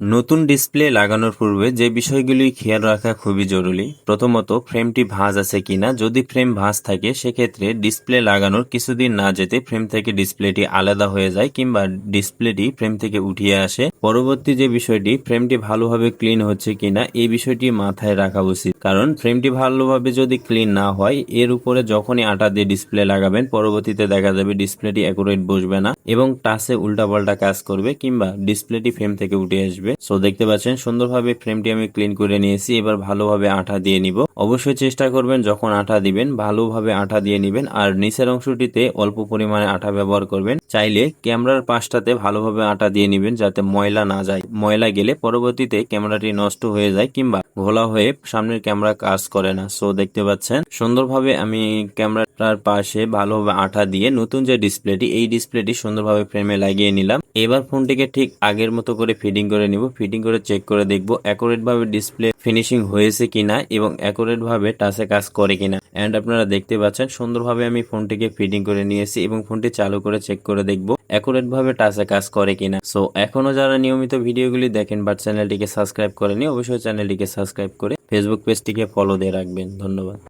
নতুন ডিসপ্লে লাগানোর পূর্বে যে বিষয়গুলি খেয়াল রাখা খুবই জরুরি। প্রথমত, ফ্রেমটি ভাঁজ আছে কিনা। যদি ফ্রেম ভাঁজ থাকে সেক্ষেত্রে ডিসপ্লে লাগানোর কিছুদিন না যেতে ফ্রেম থেকে ডিসপ্লেটি আলাদা হয়ে যায় কিংবা ডিসপ্লেটি ফ্রেম থেকে উঠিয়ে আসে। পরবর্তী যে বিষয়টি, ফ্রেমটি ভালোভাবে ক্লিন হচ্ছে কিনা এই বিষয়টি মাথায় রাখা উচিত, কারণ ফ্রেমটি ভালোভাবে যদি ক্লিন না হয় এর উপরে যখনই আটা দিয়ে ডিসপ্লে লাগাবেন পরবর্তীতে দেখা যাবে ডিসপ্লেটি অ্যাকুরেট বসবে না এবং টাচে উল্টাপাল্টা কাজ করবে কিংবা ডিসপ্লেটি ফ্রেম থেকে উঠে আসবে। সো দেখতে পাচ্ছেন সুন্দরভাবে ফ্রেমটি আমি ক্লিন করে নিয়েছি। এবার ভালোভাবে আঠা দিয়ে নিব। অবশ্যই চেষ্টা করবেন যখন আঠা দিবেন ভালোভাবে আঠা দিয়ে নিবেন আর নিচের অংশটিতে অল্প পরিমাণে আঠা ব্যবহার করবেন। চাইলে ক্যামেরার পাশটাতে ভালোভাবে আঠা দিয়ে নিবেন যাতে ময়লা না যায়। ময়লা গেলে পরবর্তীতে ক্যামেরাটি নষ্ট হয়ে যায় কিংবা ঘোলা হয়ে সামনের ক্যামেরা কাজ করে না। সো দেখতে পাচ্ছেন সুন্দরভাবে আমি ক্যামেরাটার পাশে ভালোভাবে আঠা দিয়ে নতুন যে ডিসপ্লেটি এই ডিসপ্লেটি সুন্দরভাবে ফ্রেমে লাগিয়ে নিলাম। এবার ফোনটিকে ঠিক আগের মতো করে ফিটিং করে নিব। ফিটিং করে চেক করে দেখব অ্যাকুরেট ভাবে ডিসপ্লে ফিনিশিং হয়েছে কিনা এবং অ্যাকুরেট ভাবে টাচে কাজ করে কিনা। এন্ড আপনারা দেখতে পাচ্ছেন সুন্দরভাবে আমি ফোনটিকে ফিটিং করে নিয়েছি এবং ফোনটি চালু করে চেক করে দেখব অ্যাকুরেট ভাবে টাচে কাজ করে কিনা। সো এখনো যারা নিয়মিত ভিডিওগুলি দেখেন বাট চ্যানেলটিকে সাবস্ক্রাইব করেনি অবশ্যই চ্যানেলটিকে সাবস্ক্রাইব করে ফেসবুক পেজটিকে ফলো দিয়ে রাখবেন। ধন্যবাদ।